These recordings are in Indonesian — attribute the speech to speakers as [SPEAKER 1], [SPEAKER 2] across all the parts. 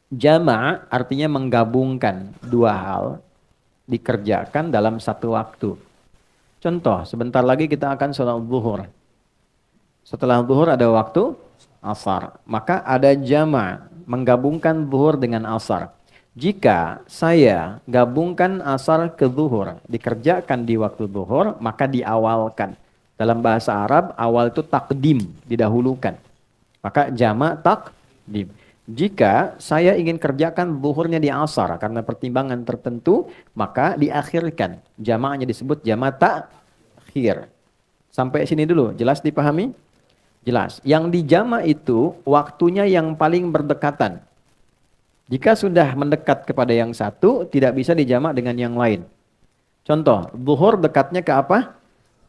[SPEAKER 1] Jama' artinya menggabungkan dua hal dikerjakan dalam satu waktu. Contoh, sebentar lagi kita akan sholat zuhur. Setelah zuhur ada waktu asar. Maka ada jama' menggabungkan zuhur dengan asar. Jika saya gabungkan asar ke zuhur, dikerjakan di waktu zuhur, maka diawalkan. Dalam bahasa Arab, awal itu takdim, didahulukan. Maka jama' takdim. Jika saya ingin kerjakan zuhurnya di asar karena pertimbangan tertentu, maka diakhirkan. Jama'nya disebut jama' takhir. Sampai sini dulu, jelas dipahami? Jelas. Yang dijama itu waktunya yang paling berdekatan. Jika sudah mendekat kepada yang satu, tidak bisa dijama dengan yang lain. Contoh, zuhur dekatnya ke apa?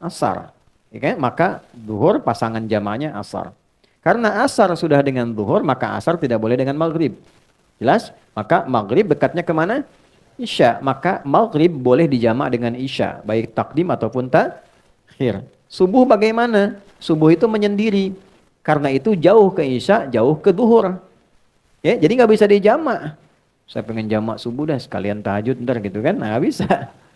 [SPEAKER 1] Asar. Ya kan? Maka zuhur pasangan jamanya asar. Karena asar sudah dengan zuhur, maka asar tidak boleh dengan maghrib. Jelas? Maka maghrib dekatnya kemana? Isya. Maka maghrib boleh dijama dengan isya. Baik takdim ataupun takhir. Subuh bagaimana? Subuh itu menyendiri. Karena itu jauh ke isya, jauh ke zuhur. Ya, jadi nggak bisa dijama. Saya pengen jamak subuh dah sekalian tahajud ntar gitu kan, nah, nggak bisa.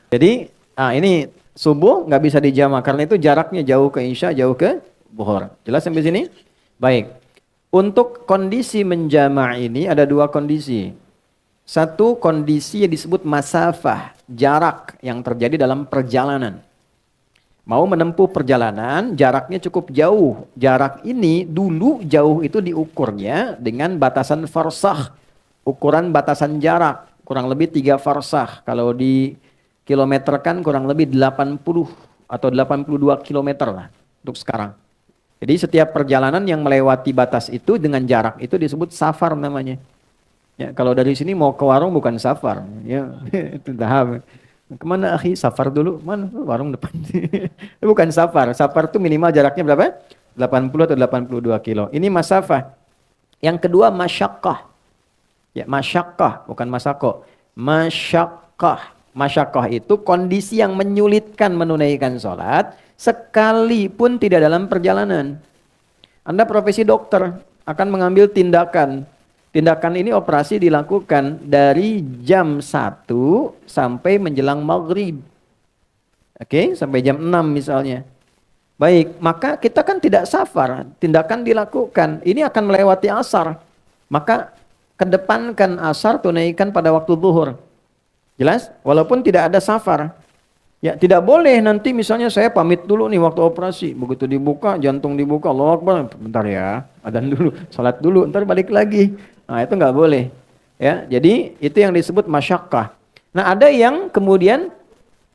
[SPEAKER 1] Jadi, ini subuh nggak bisa dijama karena itu jaraknya jauh ke isya, jauh ke zuhur. Jelas sampai sini? Baik. Untuk kondisi menjama' ini ada dua kondisi. Satu kondisi yang disebut masafah, jarak yang terjadi dalam perjalanan. Mau menempuh perjalanan, jaraknya cukup jauh. Jarak ini dulu jauh itu diukurnya dengan batasan farsakh. Ukuran batasan jarak, kurang lebih 3 farsakh. Kalau di kilometerkan kurang lebih 80 atau 82 kilometer lah untuk sekarang. Jadi setiap perjalanan yang melewati batas itu dengan jarak itu disebut safar namanya. Ya, kalau dari sini mau ke warung bukan safar. Ya, itu tahap. Kemana akhi? Safar dulu. Mana? Warung depan. Bukan safar. Safar itu minimal jaraknya berapa? 80 atau 82 kilo. Ini masafah. Yang kedua masyakkah. Ya, masyakkah. Bukan masako. Masyakkah. Masyakkah itu kondisi yang menyulitkan menunaikan sholat. Sekalipun tidak dalam perjalanan. Anda profesi dokter. Akan mengambil tindakan. Tindakan ini operasi dilakukan dari jam 1 sampai menjelang maghrib. Oke, sampai jam 6 misalnya. Baik, maka kita kan tidak safar. Tindakan dilakukan. Ini akan melewati asar. Maka kedepankan asar, tunaikan pada waktu zuhur. Jelas? Walaupun tidak ada safar. Ya, tidak boleh nanti misalnya saya pamit dulu nih waktu operasi. Begitu dibuka, jantung dibuka, Allahu Akbar. Bentar ya, adzan dulu, salat dulu, ntar balik lagi. Nah, itu nggak boleh. Ya, jadi itu yang disebut masyakkah. Nah, ada yang kemudian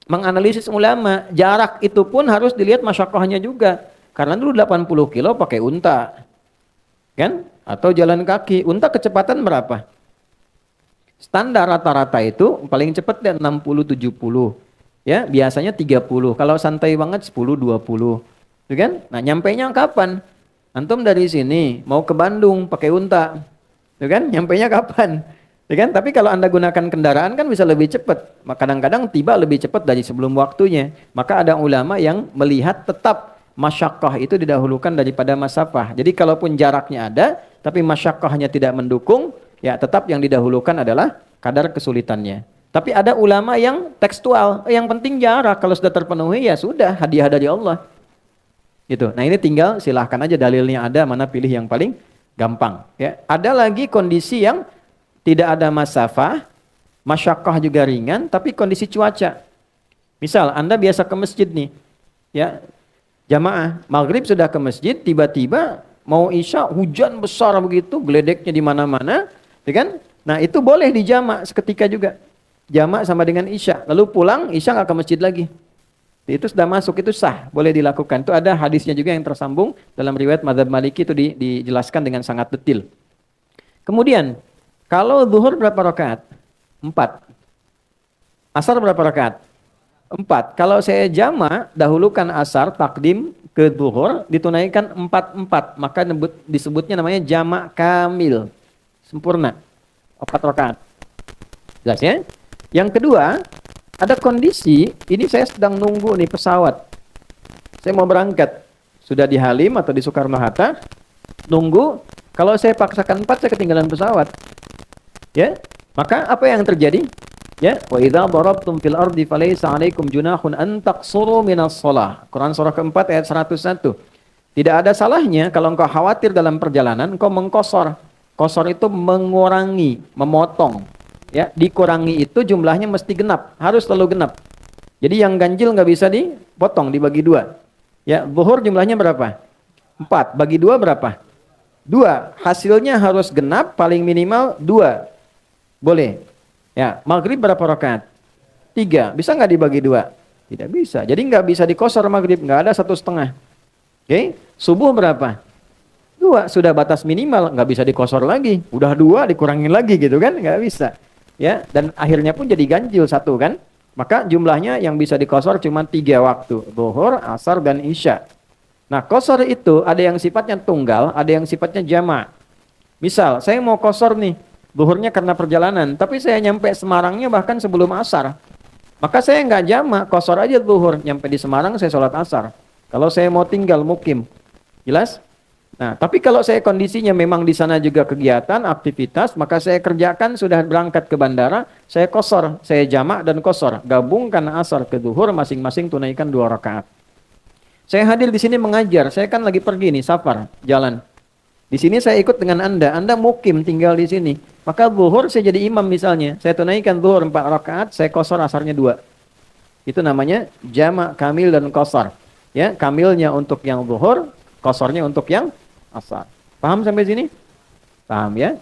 [SPEAKER 1] menganalisis ulama, jarak itu pun harus dilihat masyakkahnya juga. Karena dulu 80 kilo pakai unta. Kan? Atau jalan kaki. Unta kecepatan berapa? Standar rata-rata itu paling cepat dan 60-70. Ya, biasanya 30. Kalau santai banget 10-20. Gitu kan? Nah, nyampainya kapan? Antum dari sini mau ke Bandung pakai unta. Gitu kan? Nyampainya kapan? Ya kan? Tapi kalau Anda gunakan kendaraan kan bisa lebih cepat. Kadang-kadang tiba lebih cepat dari sebelum waktunya. Maka ada ulama yang melihat tetap masyakkah itu didahulukan daripada masafah. Jadi kalaupun jaraknya ada, tapi masyakkahnya tidak mendukung, ya tetap yang didahulukan adalah kadar kesulitannya. Tapi ada ulama yang tekstual, yang penting jarak. Kalau sudah terpenuhi ya sudah, hadiah dari Allah. Gitu. Nah, ini tinggal silahkan aja dalilnya ada, mana pilih yang paling gampang. Ya. Ada lagi kondisi yang tidak ada masafah, masyakkah juga ringan, tapi kondisi cuaca. Misal Anda biasa ke masjid nih, ya jamaah maghrib sudah ke masjid, tiba-tiba mau isya hujan besar begitu, geledeknya di mana-mana, ya kan? Nah itu boleh dijamak seketika juga, jamak sama dengan isya, lalu pulang isya nggak ke masjid lagi. Itu sudah masuk, itu sah, boleh dilakukan. Itu ada hadisnya juga yang tersambung dalam riwayat Madzhab Maliki itu dijelaskan dengan sangat detail. Kemudian kalau zuhur berapa rakaat? 4. Asar berapa rakaat? 4. Kalau saya jama, dahulukan asar, takdim ke zuhur, ditunaikan 4-4. Maka disebutnya namanya jamak kamil. Sempurna. 4 rakaat. Jelas ya? Yang kedua, ada kondisi, ini saya sedang nunggu nih pesawat. Saya mau berangkat. Sudah di Halim atau di Soekarno-Hatta, nunggu. Kalau saya paksakan 4, saya ketinggalan pesawat. Ya, maka apa yang terjadi? Ya, wa idza darabtum fil ardi falaysa 'alaikum junahun an taqsuru minas shalah. Quran surah keempat ayat 101. Tidak ada salahnya kalau engkau khawatir dalam perjalanan engkau mengkosor. Kosor itu mengurangi, memotong. Ya, dikurangi itu jumlahnya mesti genap, harus selalu genap. Jadi yang ganjil nggak bisa dipotong, dibagi dua. Ya, zuhur jumlahnya berapa? 4, bagi 2 berapa? 2. Hasilnya harus genap, paling minimal 2. Boleh. Ya, maghrib berapa rakaat? 3. Bisa nggak dibagi 2? Tidak bisa. Jadi nggak bisa dikosor maghrib, nggak ada 1,5. Oke, subuh berapa? 2. Sudah batas minimal, nggak bisa dikosor lagi. Udah 2 dikurangin lagi gitu kan? Nggak bisa. Ya, dan akhirnya pun jadi ganjil 1 kan? Maka jumlahnya yang bisa dikosor cuma 3 waktu. Zuhur, asar, dan isya. Nah, kosor itu ada yang sifatnya tunggal, ada yang sifatnya jamak. Misal, saya mau kosor nih, zuhurnya karena perjalanan, tapi saya nyampe Semarangnya bahkan sebelum asar. Maka saya nggak jamak, kosor aja zuhur. Nyampe di Semarang saya sholat asar. Kalau saya mau tinggal mukim. Jelas? Nah, tapi kalau saya kondisinya memang di sana juga kegiatan, aktivitas, maka saya kerjakan sudah berangkat ke bandara, saya kosor, saya jamak dan kosor. Gabungkan asar ke zuhur, masing-masing tunaikan 2 rakaat. Saya hadir di sini mengajar, saya kan lagi pergi nih, safar, jalan. Di sini saya ikut dengan Anda mukim tinggal di sini. Maka zuhur saya jadi imam misalnya, saya tunaikan zuhur 4 rakaat, saya kosor asarnya 2. Itu namanya jamak, kamil, dan kosor. Ya, kamilnya untuk yang zuhur, kosornya untuk yang asar. Paham sampai sini? Paham ya?